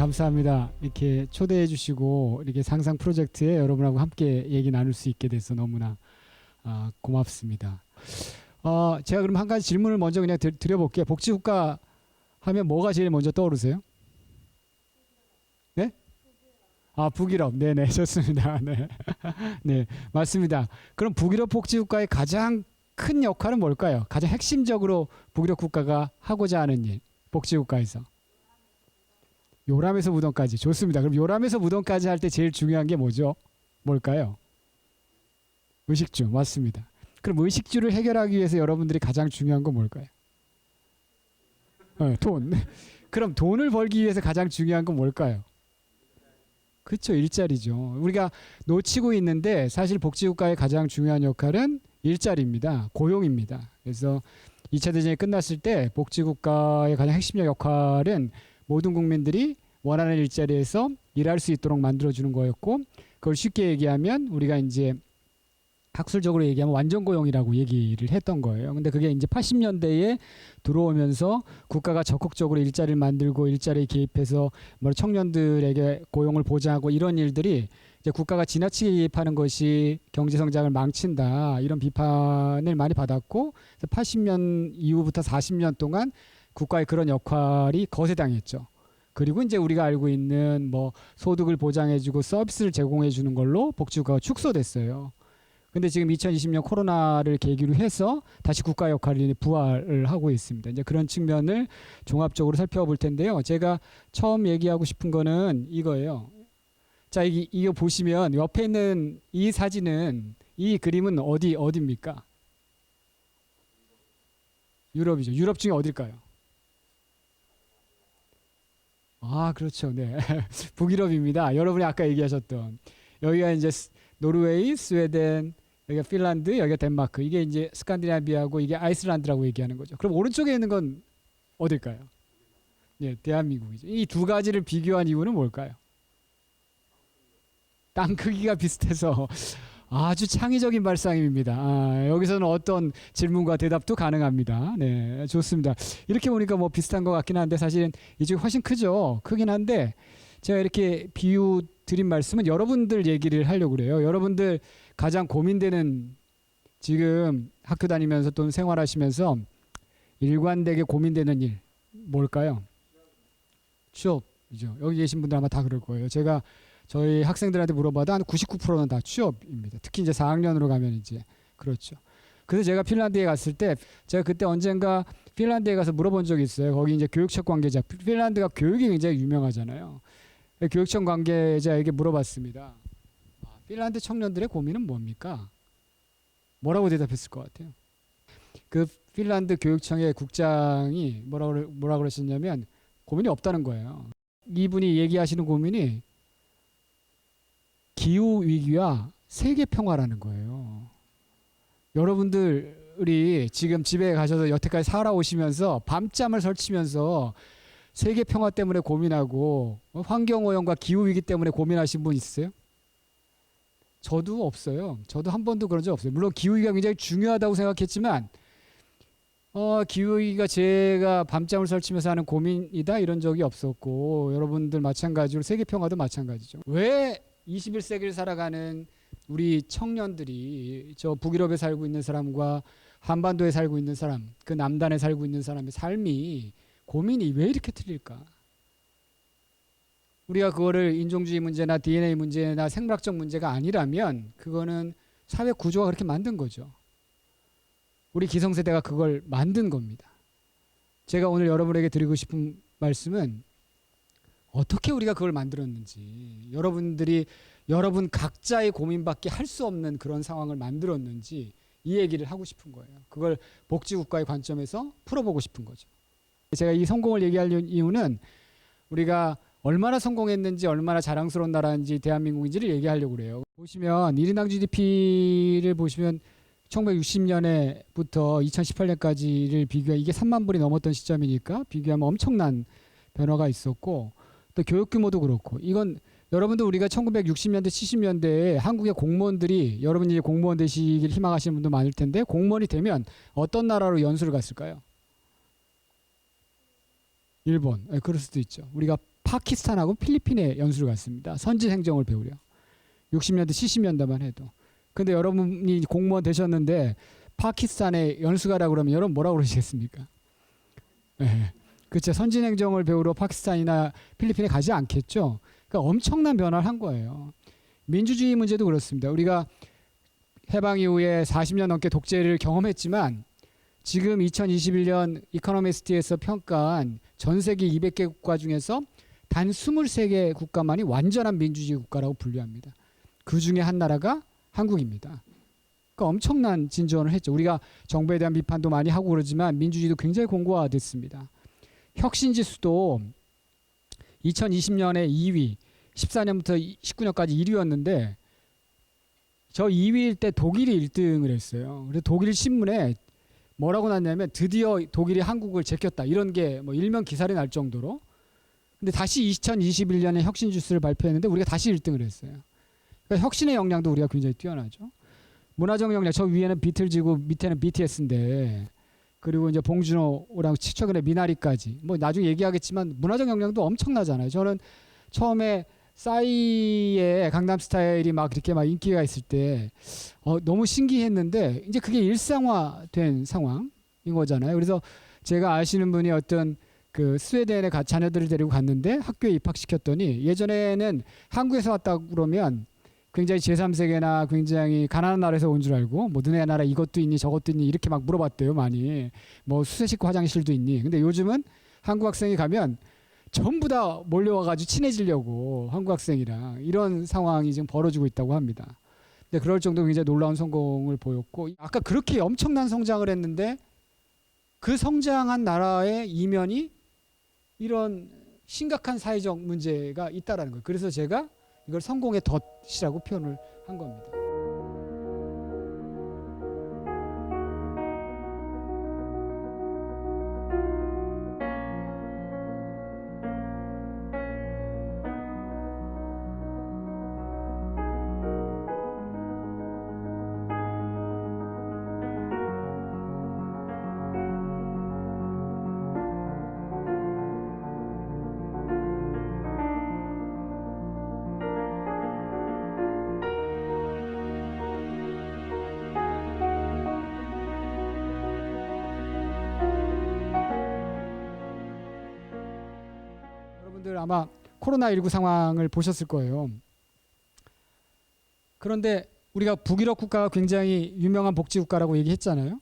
감사합니다. 이렇게 초대해 주시고 이렇게 상상 프로젝트에 여러분하고 함께 얘기 나눌 수 있게 돼서 너무나 고맙습니다. 제가 그럼 한 가지 질문을 먼저 그냥 드려볼게요. 복지국가 하면 뭐가 제일 먼저 떠오르세요? 네? 북일업. 네네, 좋습니다. 네. 네, 맞습니다. 그럼 북일업 복지국가의 가장 큰 역할은 뭘까요? 가장 핵심적으로 북일업 국가가 하고자 하는 일, 복지국가에서. 요람에서 무덤까지. 좋습니다. 그럼 요람에서 무덤까지 할 때 제일 중요한 게 뭐죠? 뭘까요? 의식주. 맞습니다. 그럼 의식주를 해결하기 위해서 여러분들이 가장 중요한 건 뭘까요? 돈. 그럼 돈을 벌기 위해서 가장 중요한 건 뭘까요? 그렇죠. 일자리죠. 우리가 놓치고 있는데 사실 복지국가의 가장 중요한 역할은 일자리입니다. 고용입니다. 그래서 2차 대전이 끝났을 때 복지국가의 가장 핵심적 역할은 모든 국민들이 원하는 일자리에서 일할 수 있도록 만들어주는 거였고, 그걸 쉽게 얘기하면 우리가 이제 학술적으로 얘기하면 완전고용이라고 얘기를 했던 거예요. 근데 그게 이제 80년대에 들어오면서 국가가 적극적으로 일자리를 만들고 일자리에 개입해서 뭐 청년들에게 고용을 보장하고 이런 일들이 이제 국가가 지나치게 개입하는 것이 경제 성장을 망친다, 이런 비판을 많이 받았고, 80년 이후부터 40년 동안 국가의 그런 역할이 거세당했죠. 그리고 이제 우리가 알고 있는 뭐 소득을 보장해주고 서비스를 제공해주는 걸로 복지국가가 축소됐어요. 근데 지금 2020년 코로나를 계기로 해서 다시 국가 역할이 부활을 하고 있습니다. 이제 그런 측면을 종합적으로 살펴볼 텐데요. 제가 처음 얘기하고 싶은 거는 이거예요. 자, 이거 보시면 옆에 있는 이 사진은, 이 그림은 어디입니까? 유럽이죠. 유럽 중에 어딜까요? 그렇죠. 네. 북유럽입니다. 여러분이 아까 얘기하셨던 여기가 이제 노르웨이, 스웨덴, 여기가 핀란드, 여기가 덴마크. 이게 이제 스칸디나비아고 이게 아이슬란드라고 얘기하는 거죠. 그럼 오른쪽에 있는 건 어딜까요? 네, 대한민국이죠. 이 두 가지를 비교한 이유는 뭘까요? 땅 크기가 비슷해서 아주 창의적인 발상입니다. 여기서는 어떤 질문과 대답도 가능합니다. 네, 좋습니다. 이렇게 보니까 뭐 비슷한 것 같긴 한데 사실은 이쪽이 훨씬 크죠. 크긴 한데 제가 이렇게 비유 드린 말씀은 여러분들 얘기를 하려고 그래요. 여러분들 가장 고민되는, 지금 학교 다니면서 또는 생활하시면서 일관되게 고민되는 일 뭘까요? 취업이죠. 여기 계신 분들 아마 다 그럴 거예요. 제가 저희 학생들한테 물어봐도 한 99%는 다 취업입니다. 특히 이제 4학년으로 가면 이제 그렇죠. 그래서 제가 핀란드에 갔을 때, 제가 그때 언젠가 핀란드에 가서 물어본 적이 있어요. 거기 이제 교육청 관계자, 핀란드가 교육이 굉장히 유명하잖아요. 교육청 관계자에게 물어봤습니다. 핀란드 청년들의 고민은 뭡니까? 뭐라고 대답했을 것 같아요? 그 핀란드 교육청의 국장이 뭐라 그러셨냐면 고민이 없다는 거예요. 이분이 얘기하시는 고민이 기후 위기와 세계 평화라는 거예요. 여러분들이 지금 집에 가셔서 여태까지 살아오시면서 밤잠을 설치면서 세계 평화 때문에 고민하고 환경 오염과 기후 위기 때문에 고민하신 분 있으세요? 저도 없어요. 저도 한 번도 그런 적 없어요. 물론 기후 위기가 굉장히 중요하다고 생각했지만 기후 위기가 제가 밤잠을 설치면서 하는 고민이다 이런 적이 없었고, 여러분들 마찬가지로 세계 평화도 마찬가지죠. 왜 21세기를 살아가는 우리 청년들이 저 북유럽에 살고 있는 사람과 한반도에 살고 있는 사람, 그 남단에 살고 있는 사람의 삶이, 고민이 왜 이렇게 틀릴까? 우리가 그거를 인종주의 문제나 DNA 문제나 생물학적 문제가 아니라면 그거는 사회 구조가 그렇게 만든 거죠. 우리 기성세대가 그걸 만든 겁니다. 제가 오늘 여러분에게 드리고 싶은 말씀은 어떻게 우리가 그걸 만들었는지, 여러분들이 여러분 각자의 고민밖에 할 수 없는 그런 상황을 만들었는지 이 얘기를 하고 싶은 거예요. 그걸 복지국가의 관점에서 풀어보고 싶은 거죠. 제가 이 성공을 얘기할 이유는 우리가 얼마나 성공했는지, 얼마나 자랑스러운 나라인지, 대한민국인지를 얘기하려고 그래요. 보시면 1인당 GDP를 보시면 1960년에부터 2018년까지를 비교해, 이게 3만 불이 넘었던 시점이니까 비교하면 엄청난 변화가 있었고, 또 교육 규모도 그렇고, 이건 여러분들 우리가 1960년대 70년대에 한국의 공무원들이, 여러분이 이제 공무원 되시길 희망하시는 분도 많을 텐데, 공무원이 되면 어떤 나라로 연수를 갔을까요? 일본. 그럴 수도 있죠. 우리가 파키스탄하고 필리핀에 연수를 갔습니다. 선진 행정을 배우려. 60년대 70년대만 해도. 근데 여러분이 공무원 되셨는데 파키스탄에 연수 가라 그러면 여러분 뭐라고 그러시겠습니까? 네. 그렇죠. 선진 행정을 배우러 파키스탄이나 필리핀에 가지 않겠죠. 그러니까 엄청난 변화를 한 거예요. 민주주의 문제도 그렇습니다. 우리가 해방 이후에 40년 넘게 독재를 경험했지만 지금 2021년 이코노미스트에서 평가한 전 세계 200개 국가 중에서 단 23개 국가만이 완전한 민주주의 국가라고 분류합니다. 그 중에 한 나라가 한국입니다. 그러니까 엄청난 진전을 했죠. 우리가 정부에 대한 비판도 많이 하고 그러지만 민주주의도 굉장히 공고화됐습니다. 혁신지수도 2020년에 2위, 14년부터 19년까지 1위였는데 저 2위일 때 독일이 1등을 했어요. 그래서 독일 신문에 뭐라고 났냐면 드디어 독일이 한국을 제꼈다. 이런 게 뭐 일면 기사를 날 정도로. 근데 다시 2021년에 혁신지수를 발표했는데 우리가 다시 1등을 했어요. 그러니까 혁신의 역량도 우리가 굉장히 뛰어나죠. 문화적 역량, 저 위에는 비틀즈고 밑에는 BTS인데 그리고 이제 봉준호랑 최근에 미나리까지 뭐 나중에 얘기하겠지만 문화적 역량도 엄청나잖아요. 저는 처음에 싸이의 강남스타일이 막 이렇게 막 인기가 있을 때 너무 신기했는데 이제 그게 일상화된 상황인 거잖아요. 그래서 제가 아시는 분이 어떤 그 스웨덴에 자녀들을 데리고 갔는데 학교에 입학시켰더니 예전에는 한국에서 왔다 그러면 굉장히 제3세계나 굉장히 가난한 나라에서 온 줄 알고 뭐 너네 나라 이것도 있니 저것도 있니 이렇게 막 물어봤대요. 많이 뭐 수세식 화장실도 있니. 근데 요즘은 한국 학생이 가면 전부 다 몰려와가지고 친해지려고 한국 학생이랑 이런 상황이 지금 벌어지고 있다고 합니다. 근데 그럴 정도로 굉장히 놀라운 성공을 보였고 아까 그렇게 엄청난 성장을 했는데 그 성장한 나라의 이면이 이런 심각한 사회적 문제가 있다라는 거예요. 그래서 제가 이걸 성공의 덫이라고 표현을 한 겁니다. 여러분들 아마 코로나19 상황을 보셨을 거예요. 그런데 우리가 북유럽 국가가 굉장히 유명한 복지국가라고 얘기했잖아요.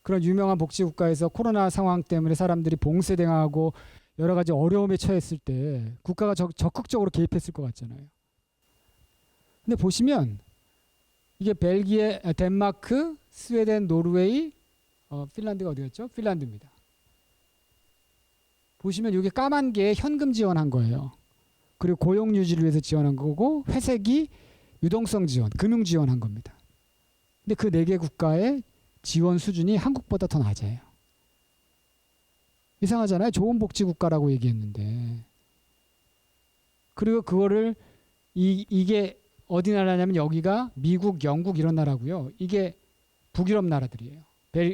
그런 유명한 복지국가에서 코로나 상황 때문에 사람들이 봉쇄당하고 여러 가지 어려움에 처했을 때 국가가 적극적으로 개입했을 것 같잖아요. 근데 보시면 이게 벨기에, 덴마크, 스웨덴, 노르웨이, 핀란드가 어디였죠? 핀란드입니다. 보시면 이게 까만 게 현금 지원한 거예요. 그리고 고용 유지를 위해서 지원한 거고 회색이 유동성 지원, 금융 지원한 겁니다. 근데 그 4개 국가의 지원 수준이 한국보다 더 낮아요. 이상하잖아요. 좋은 복지국가라고 얘기했는데. 그리고 그거를 이게 어디 나라냐면 여기가 미국, 영국 이런 나라고요. 이게 북유럽 나라들이에요.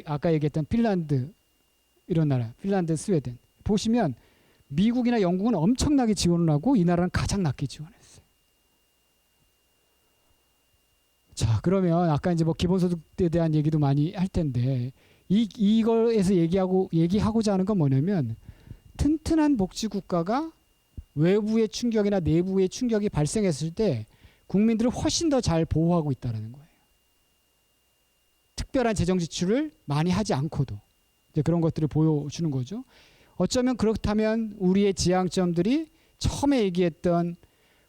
아까 얘기했던 핀란드 이런 나라, 핀란드, 스웨덴. 보시면 미국이나 영국은 엄청나게 지원을 하고 이 나라는 가장 낮게 지원했어요. 자, 그러면 아까 이제 뭐 기본소득에 대한 얘기도 많이 할 텐데 이거에서 얘기하고자 하는 건 뭐냐면 튼튼한 복지국가가 외부의 충격이나 내부의 충격이 발생했을 때 국민들을 훨씬 더 잘 보호하고 있다는 거예요. 특별한 재정 지출을 많이 하지 않고도 이제 그런 것들을 보여주는 거죠. 어쩌면 그렇다면 우리의 지향점들이 처음에 얘기했던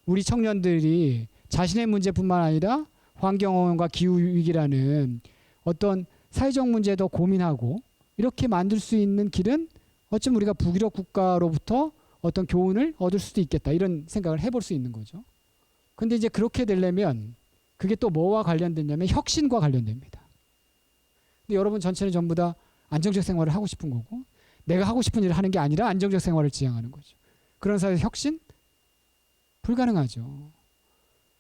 우리 청년들이 자신의 문제뿐만 아니라 환경오염과 기후위기라는 어떤 사회적 문제에 더 고민하고 이렇게 만들 수 있는 길은 어쩌면 우리가 북유럽 국가로부터 어떤 교훈을 얻을 수도 있겠다 이런 생각을 해볼 수 있는 거죠. 근데 이제 그렇게 되려면 그게 또 뭐와 관련됐냐면 혁신과 관련됩니다. 근데 여러분 전체는 전부 다 안정적 생활을 하고 싶은 거고 내가 하고 싶은 일을 하는 게 아니라 안정적 생활을 지향하는 거죠. 그런 사회에서 혁신? 불가능하죠.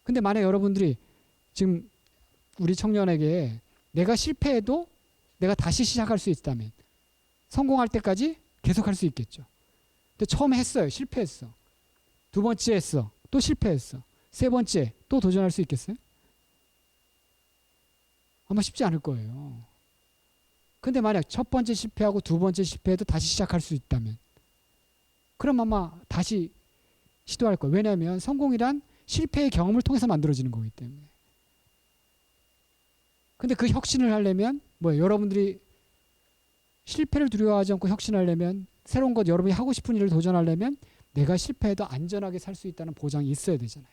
근데 만약 여러분들이 지금 우리 청년에게 내가 실패해도 내가 다시 시작할 수 있다면 성공할 때까지 계속 할 수 있겠죠. 근데 처음에 했어요. 실패했어. 두 번째 했어. 또 실패했어. 세 번째 또 도전할 수 있겠어요? 아마 쉽지 않을 거예요. 근데 만약 첫 번째 실패하고 두 번째 실패해도 다시 시작할 수 있다면 그럼 아마 다시 시도할 거예요. 왜냐하면 성공이란 실패의 경험을 통해서 만들어지는 거기 때문에. 근데 그 혁신을 하려면 뭐예요? 여러분들이 실패를 두려워하지 않고 혁신하려면 새로운 것 여러분이 하고 싶은 일을 도전하려면 내가 실패해도 안전하게 살 수 있다는 보장이 있어야 되잖아요.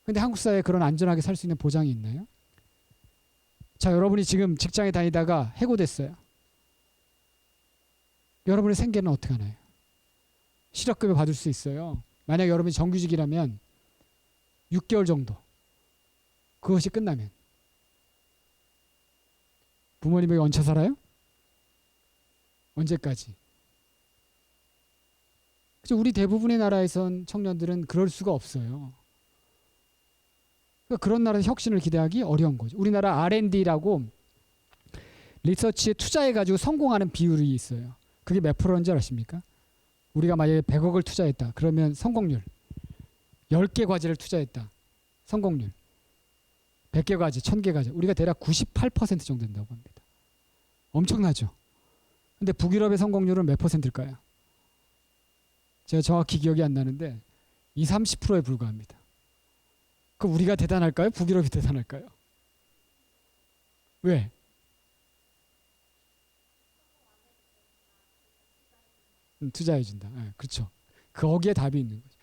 근데 한국 사회에 그런 안전하게 살 수 있는 보장이 있나요? 자, 여러분이 지금 직장에 다니다가 해고됐어요. 여러분의 생계는 어떻게 하나요? 실업급여 받을 수 있어요. 만약 여러분이 정규직이라면 6개월 정도. 그것이 끝나면 부모님에게 얹혀 살아요? 언제까지? 그죠? 우리 대부분의 나라에선 청년들은 그럴 수가 없어요. 그러니까 그런 나라에서 혁신을 기대하기 어려운 거죠. 우리나라 R&D라고 리서치에 투자해가지고 성공하는 비율이 있어요. 그게 몇 프로인지 아십니까? 우리가 만약에 100억을 투자했다. 그러면 성공률 10개 과제를 투자했다. 성공률 100개 과제, 1000개 과제. 우리가 대략 98% 정도 된다고 합니다. 엄청나죠? 근데 북유럽의 성공률은 몇 %일까요? 제가 정확히 기억이 안 나는데 20, 30%에 불과합니다. 그럼 우리가 대단할까요? 북유럽이 대단할까요? 왜? 투자해준다. 네, 그렇죠. 거기에 답이 있는 거죠.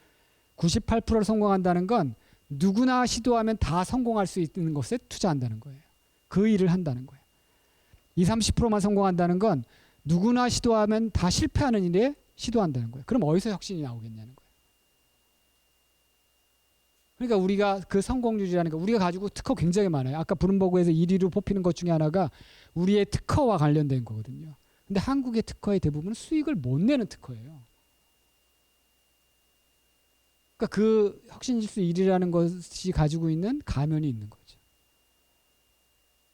98%를 성공한다는 건 누구나 시도하면 다 성공할 수 있는 것에 투자한다는 거예요. 그 일을 한다는 거예요. 20, 30%만 성공한다는 건 누구나 시도하면 다 실패하는 일에 시도한다는 거예요. 그럼 어디서 혁신이 나오겠냐는 거예요. 그러니까 우리가 그 성공률이라는 거 우리가 가지고 특허 굉장히 많아요. 아까 블룸버그에서 1위로 뽑히는 것 중에 하나가 우리의 특허와 관련된 거거든요. 근데 한국의 특허의 대부분은 수익을 못 내는 특허예요. 그러니까 그 혁신지수 1위라는 것이 가지고 있는 가면이 있는 거죠.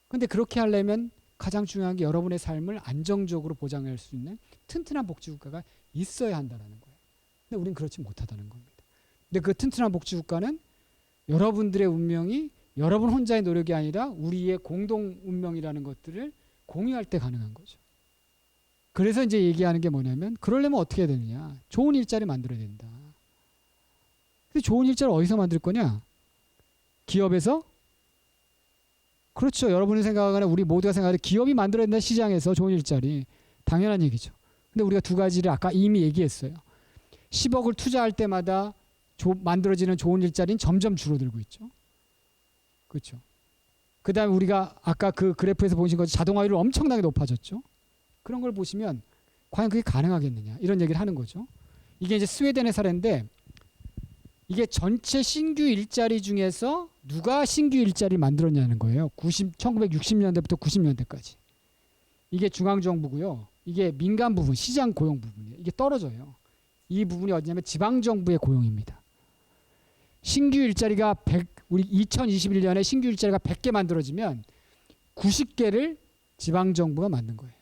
근데 그렇게 하려면 가장 중요한 게 여러분의 삶을 안정적으로 보장할 수 있는 튼튼한 복지국가가 있어야 한다는 거예요. 근데 우리는 그렇지 못하다는 겁니다. 근데 그 튼튼한 복지국가는 여러분들의 운명이 여러분 혼자의 노력이 아니라 우리의 공동 운명이라는 것들을 공유할 때 가능한 거죠. 그래서 이제 얘기하는 게 뭐냐면 그러려면 어떻게 해야 되느냐. 좋은 일자리 만들어야 된다. 근데 좋은 일자리 어디서 만들 거냐? 기업에서? 그렇죠. 여러분이 생각하거나 우리 모두가 생각하는 기업이 만들어야 된다. 시장에서 좋은 일자리. 당연한 얘기죠. 근데 우리가 두 가지를 아까 이미 얘기했어요. 10억을 투자할 때마다 만들어지는 좋은 일자리는 점점 줄어들고 있죠. 그렇죠. 그 다음에 우리가 아까 그 그래프에서 보신 것처럼 자동화율이 엄청나게 높아졌죠. 그런 걸 보시면 과연 그게 가능하겠느냐 이런 얘기를 하는 거죠. 이게 이제 스웨덴의 사례인데 이게 전체 신규 일자리 중에서 누가 신규 일자리를 만들었냐는 거예요. 1960년대부터 90년대까지. 이게 중앙정부고요. 이게 민간 부분, 시장 고용 부분이에요. 이게 떨어져요. 이 부분이 어디냐면 지방정부의 고용입니다. 신규 일자리가 우리 2021년에 신규 일자리가 100개 만들어지면 90개를 지방정부가 만든 거예요.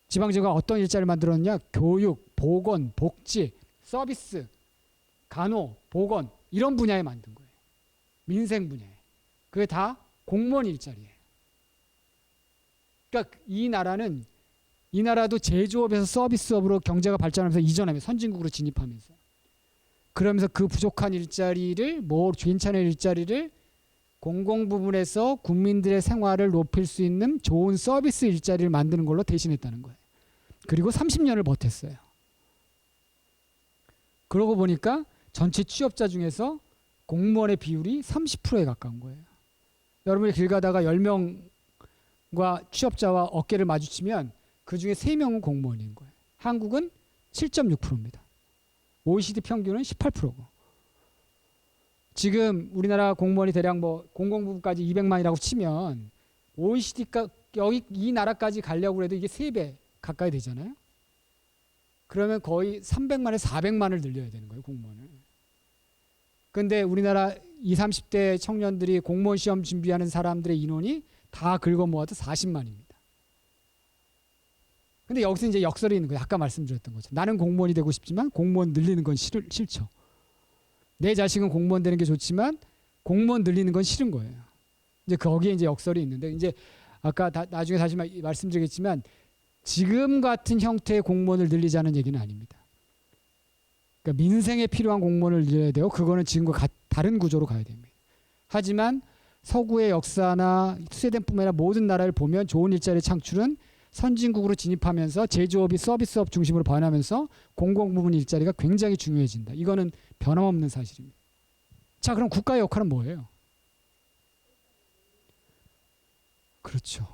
지방정부가 어떤 일자리를 만들었냐? 교육, 보건, 복지, 서비스, 간호, 보건 이런 분야에 만든 거예요. 민생 분야에. 그게 다 공무원 일자리예요. 그러니까 이 나라도 제조업에서 서비스업으로 경제가 발전하면서 이전하면서 선진국으로 진입하면서 그러면서 그 부족한 일자리를 괜찮은 일자리를 공공 부분에서 국민들의 생활을 높일 수 있는 좋은 서비스 일자리를 만드는 걸로 대신했다는 거예요. 그리고 30년을 버텼어요. 그러고 보니까 전체 취업자 중에서 공무원의 비율이 30%에 가까운 거예요. 여러분이 길 가다가 10명과 취업자와 어깨를 마주치면 그 중에 3명은 공무원인 거예요. 한국은 7.6%입니다. OECD 평균은 18%고. 지금 우리나라 공무원이 대략 공공부문까지 200만이라고 치면 OECD가 이 나라까지 가려고 해도 이게 3배 가까이 되잖아요. 그러면 거의 300만에 400만을 늘려야 되는 거예요, 공무원을. 근데 우리나라 20, 30대 청년들이 공무원 시험 준비하는 사람들의 인원이 다 긁어 모아도 40만입니다. 근데 여기서 이제 역설이 있는 거예요. 아까 말씀드렸던 거죠. 나는 공무원이 되고 싶지만 공무원 늘리는 건 싫죠. 내 자식은 공무원 되는 게 좋지만 공무원 늘리는 건 싫은 거예요. 이제 거기에 이제 역설이 있는데 이제 아까 나중에 다시 말씀드리겠지만 지금 같은 형태의 공무원을 늘리자는 얘기는 아닙니다. 그러니까 민생에 필요한 공무원을 늘려야 되고 그거는 지금과 다른 구조로 가야 됩니다. 하지만 서구의 역사나 스웨덴뿐만 아니라 모든 나라를 보면 좋은 일자리 창출은 선진국으로 진입하면서 제조업이 서비스업 중심으로 변하면서 공공부문 일자리가 굉장히 중요해진다. 이거는 변함없는 사실입니다. 자, 그럼 국가의 역할은 뭐예요? 그렇죠.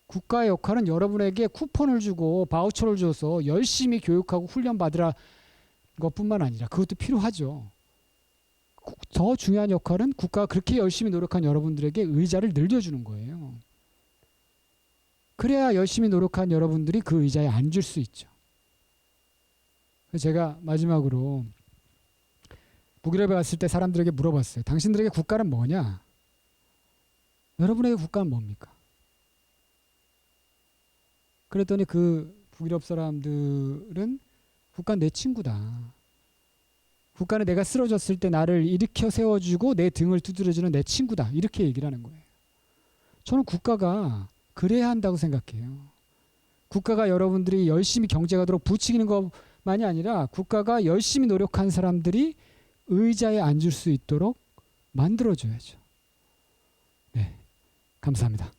국가의 역할은 여러분에게 쿠폰을 주고 바우처를 줘서 열심히 교육하고 훈련 받으라 것뿐만 아니라 그것도 필요하죠. 더 중요한 역할은 국가가 그렇게 열심히 노력한 여러분들에게 의자를 늘려주는 거예요. 그래야 열심히 노력한 여러분들이 그 의자에 앉을 수 있죠. 제가 마지막으로 북유럽에 갔을 때 사람들에게 물어봤어요. 당신들에게 국가는 뭐냐? 여러분에게 국가는 뭡니까? 그랬더니 그 북유럽 사람들은 국가는 내 친구다. 국가는 내가 쓰러졌을 때 나를 일으켜 세워주고 내 등을 두드려주는 내 친구다. 이렇게 얘기를 하는 거예요. 저는 국가가 그래야 한다고 생각해요. 국가가 여러분들이 열심히 경제가도록 부추기는 것만이 아니라 국가가 열심히 노력한 사람들이 의자에 앉을 수 있도록 만들어줘야죠. 네, 감사합니다.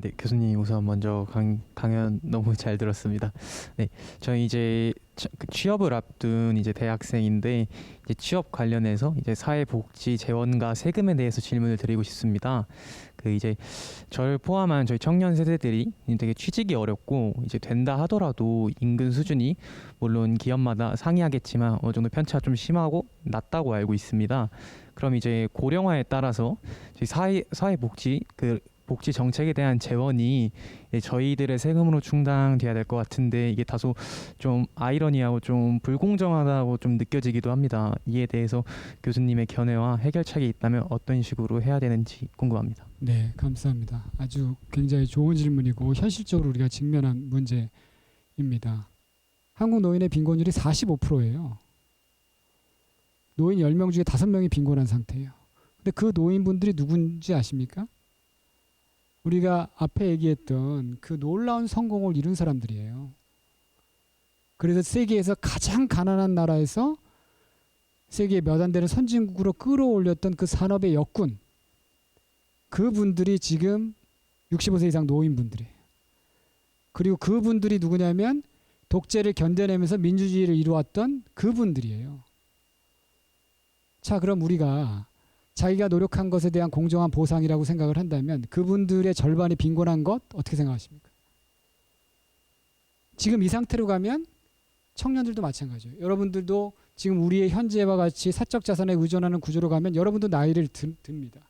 네, 교수님 우선 먼저 강연 너무 잘 들었습니다. 네, 저희 이제 취업을 앞둔 이제 대학생인데 이제 취업 관련해서 이제 사회복지 재원과 세금에 대해서 질문을 드리고 싶습니다. 그 이제 저를 포함한 저희 청년 세대들이 되게 취직이 어렵고 이제 된다 하더라도 임금 수준이 물론 기업마다 상이하겠지만 어느 정도 편차가 좀 심하고 낮다고 알고 있습니다. 그럼 이제 고령화에 따라서 저희 사회복지 복지 정책에 대한 재원이 저희들의 세금으로 충당돼야 될 것 같은데 이게 다소 좀 아이러니하고 좀 불공정하다고 좀 느껴지기도 합니다. 이에 대해서 교수님의 견해와 해결책이 있다면 어떤 식으로 해야 되는지 궁금합니다. 네, 감사합니다. 아주 굉장히 좋은 질문이고 현실적으로 우리가 직면한 문제입니다. 한국 노인의 빈곤율이 45%예요. 노인 10명 중에 5명이 빈곤한 상태예요. 근데 그 노인분들이 누군지 아십니까? 우리가 앞에 얘기했던 그 놀라운 성공을 이룬 사람들이에요. 그래서 세계에서 가장 가난한 나라에서 세계 몇 안 되는 선진국으로 끌어올렸던 그 산업의 역군, 그분들이 지금 65세 이상 노인분들이에요. 그리고 그분들이 누구냐면 독재를 견뎌내면서 민주주의를 이루었던 그분들이에요. 자, 그럼 우리가 자기가 노력한 것에 대한 공정한 보상이라고 생각을 한다면 그분들의 절반이 빈곤한 것 어떻게 생각하십니까? 지금 이 상태로 가면 청년들도 마찬가지예요. 여러분들도 지금 우리의 현재와 같이 사적 자산에 의존하는 구조로 가면 여러분도 나이를 듭니다.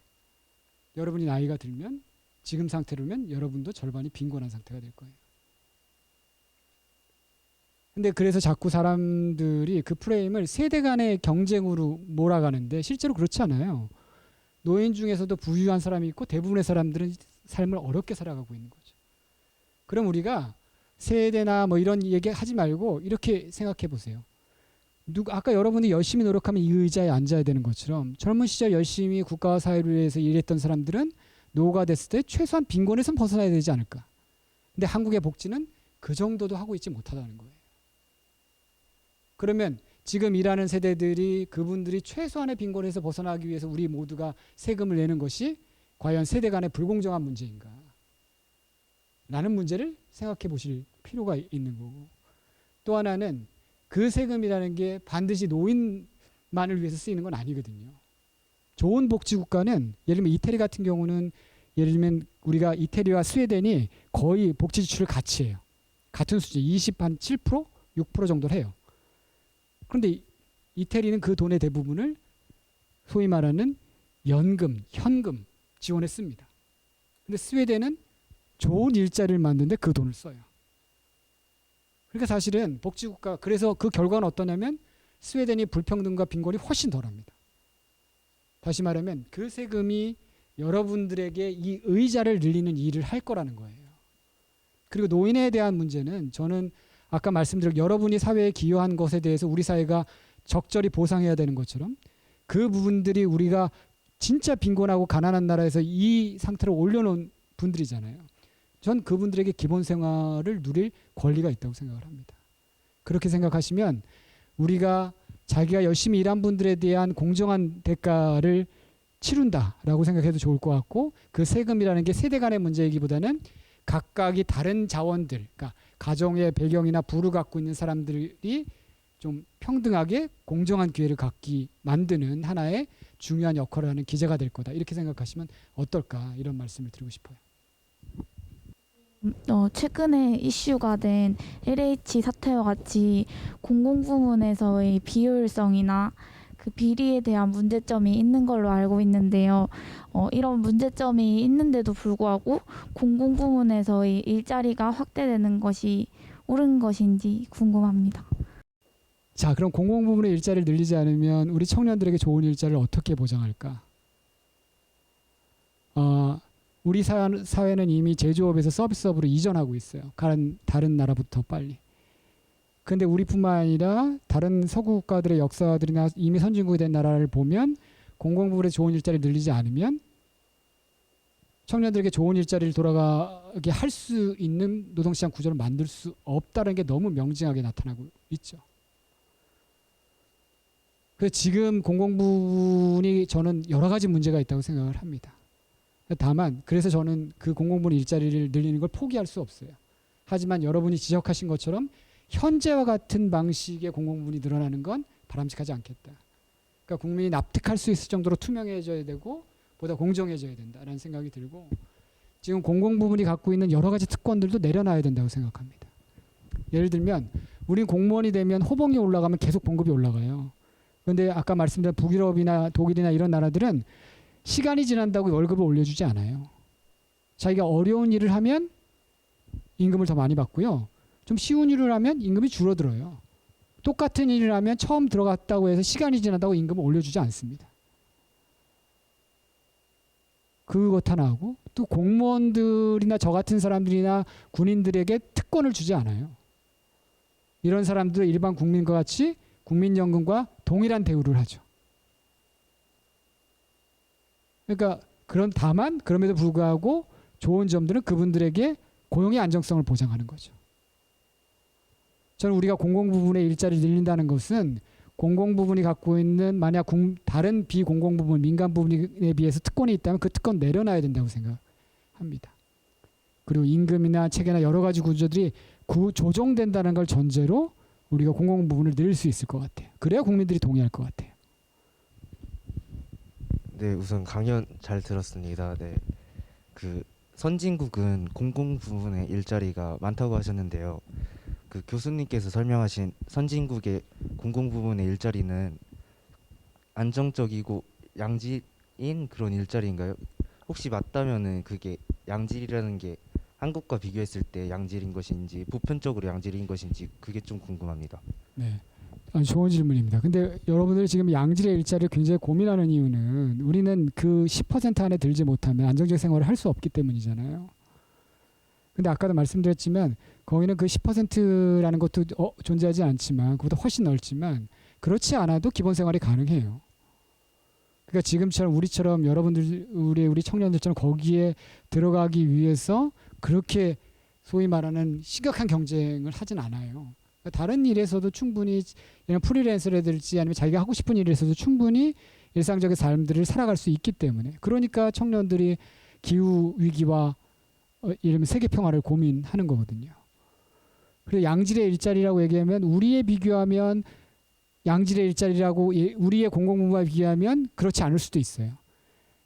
여러분이 나이가 들면 지금 상태로면 여러분도 절반이 빈곤한 상태가 될 거예요. 근데 그래서 자꾸 사람들이 그 프레임을 세대 간의 경쟁으로 몰아가는데 실제로 그렇지 않아요. 노인 중에서도 부유한 사람이 있고 대부분의 사람들은 삶을 어렵게 살아가고 있는 거죠. 그럼 우리가 세대나 뭐 이런 얘기 하지 말고 이렇게 생각해 보세요. 아까 여러분이 열심히 노력하면 이 의자에 앉아야 되는 것처럼 젊은 시절 열심히 국가와 사회를 위해서 일했던 사람들은 노후가 됐을 때 최소한 빈곤에서 벗어나야 되지 않을까. 근데 한국의 복지는 그 정도도 하고 있지 못하다는 거예요. 그러면 지금 일하는 세대들이 그분들이 최소한의 빈곤에서 벗어나기 위해서 우리 모두가 세금을 내는 것이 과연 세대 간의 불공정한 문제인가? 라는 문제를 생각해 보실 필요가 있는 거고, 또 하나는 그 세금이라는 게 반드시 노인만을 위해서 쓰이는 건 아니거든요. 좋은 복지국가는 예를 들면 이태리 같은 경우는 예를 들면 우리가 이태리와 스웨덴이 거의 복지 지출을 같이 해요. 같은 수준 27%, 6% 정도를 해요. 그런데 이태리는 그 돈의 대부분을 소위 말하는 연금, 현금 지원에 씁니다. 근데 스웨덴은 좋은 일자리를 만드는데 그 돈을 써요. 그러니까 사실은 복지국가, 그래서 그 결과는 어떠냐면 스웨덴이 불평등과 빈곤이 훨씬 덜합니다. 다시 말하면 그 세금이 여러분들에게 이 의자를 늘리는 일을 할 거라는 거예요. 그리고 노인에 대한 문제는 저는 아까 말씀드린 여러분이 사회에 기여한 것에 대해서 우리 사회가 적절히 보상해야 되는 것처럼 그 부분들이 우리가 진짜 빈곤하고 가난한 나라에서 이 상태로 올려놓은 분들이잖아요. 전 그분들에게 기본 생활을 누릴 권리가 있다고 생각을 합니다. 그렇게 생각하시면 우리가 자기가 열심히 일한 분들에 대한 공정한 대가를 치룬다라고 생각해도 좋을 것 같고, 그 세금이라는 게 세대 간의 문제이기보다는 각각이 다른 자원들, 그러니까 가정의 배경이나 부를 갖고 있는 사람들이 좀 평등하게 공정한 기회를 갖기 만드는 하나의 중요한 역할을 하는 기재가 될 거다. 이렇게 생각하시면 어떨까, 이런 말씀을 드리고 싶어요. 최근에 이슈가 된 LH 사태와 같이 공공부문에서의 비효율성이나 그 비리에 대한 문제점이 있는 걸로 알고 있는데요. 이런 문제점이 있는데도 불구하고 공공부문에서의 일자리가 확대되는 것이 옳은 것인지 궁금합니다. 자, 그럼 공공부문의 일자리를 늘리지 않으면 우리 청년들에게 좋은 일자리를 어떻게 보장할까? 우리 사회는 이미 제조업에서 서비스업으로 이전하고 있어요. 다른 나라부터 빨리. 그런데 우리뿐만 아니라 다른 서구 국가들의 역사들이나 이미 선진국이 된 나라를 보면 공공부문의 좋은 일자리를 늘리지 않으면 청년들에게 좋은 일자리를 돌아가게 할 수 있는 노동시장 구조를 만들 수 없다는 게 너무 명징하게 나타나고 있죠. 그래서 지금 공공부문이 저는 여러 가지 문제가 있다고 생각을 합니다. 다만 그래서 저는 그 공공부문 일자리를 늘리는 걸 포기할 수 없어요. 하지만 여러분이 지적하신 것처럼 현재와 같은 방식의 공공부문이 늘어나는 건 바람직하지 않겠다. 그러니까 국민이 납득할 수 있을 정도로 투명해져야 되고 보다 공정해져야 된다라는 생각이 들고, 지금 공공부문이 갖고 있는 여러 가지 특권들도 내려놔야 된다고 생각합니다. 예를 들면 우리는 공무원이 되면 호봉이 올라가면 계속 봉급이 올라가요. 그런데 아까 말씀드린 북유럽이나 독일이나 이런 나라들은 시간이 지난다고 월급을 올려주지 않아요. 자기가 어려운 일을 하면 임금을 더 많이 받고요. 좀 쉬운 일을 하면 임금이 줄어들어요. 똑같은 일을 하면 처음 들어갔다고 해서 시간이 지난다고 임금을 올려주지 않습니다. 그것 하나 하고, 또 공무원들이나 저 같은 사람들이나 군인들에게 특권을 주지 않아요. 이런 사람들은 일반 국민과 같이 국민연금과 동일한 대우를 하죠. 그러니까 다만 그럼에도 불구하고 좋은 점들은 그분들에게 고용의 안정성을 보장하는 거죠. 저는 우리가 공공부문의 일자리를 늘린다는 것은 공공부문이 갖고 있는 만약 다른 비공공부문, 민간부문에 비해서 특권이 있다면 그 특권 내려놔야 된다고 생각합니다. 그리고 임금이나 체계나 여러 가지 구조들이 조정된다는 걸 전제로 우리가 공공부문을 늘릴 수 있을 것 같아요. 그래야 국민들이 동의할 것 같아요. 네, 우선 강연 잘 들었습니다. 네, 그 선진국은 공공부문의 일자리가 많다고 하셨는데요. 그 교수님께서 설명하신 선진국의 공공부문의 일자리는 안정적이고 양질인 그런 일자리인가요? 혹시 맞다면은 그게 양질이라는 게 한국과 비교했을 때 양질인 것인지 보편적으로 양질인 것인지 그게 좀 궁금합니다. 네, 좋은 질문입니다. 근데 여러분들이 지금 양질의 일자리를 굉장히 고민하는 이유는 우리는 그 10% 안에 들지 못하면 안정적 생활을 할 수 없기 때문이잖아요. 근데 아까도 말씀드렸지만 거기는 그 10%라는 것도 존재하지 않지만 그보다 훨씬 넓지만 그렇지 않아도 기본 생활이 가능해요. 그러니까 지금처럼 우리처럼 여러분들 우리 청년들처럼 거기에 들어가기 위해서 그렇게 소위 말하는 심각한 경쟁을 하진 않아요. 그러니까 다른 일에서도 충분히 이런 프리랜서라든지 아니면 자기가 하고 싶은 일에서도 충분히 일상적인 삶들을 살아갈 수 있기 때문에, 그러니까 청년들이 기후 위기와 이러면 세계 평화를 고민하는 거거든요. 그래서 양질의 일자리라고 얘기하면 우리에 비교하면 양질의 일자리라고 우리의 공공부문과 비교하면 그렇지 않을 수도 있어요.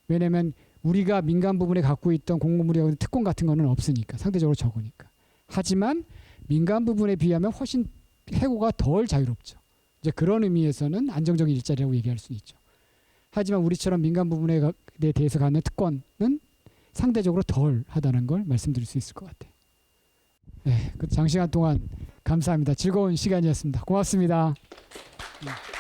왜냐하면 우리가 민간 부분에 갖고 있던 공공부문의 특권 같은 거는 없으니까, 상대적으로 적으니까. 하지만 민간 부분에 비하면 훨씬 해고가 덜 자유롭죠. 이제 그런 의미에서는 안정적인 일자리라고 얘기할 수 있죠. 하지만 우리처럼 민간 부분에 대해서 갖는 특권은 상대적으로 덜 하다는 걸 말씀드릴 수 있을 것 같아요. 네, 장시간 동안 감사합니다. 즐거운 시간이었습니다. 고맙습니다. 네.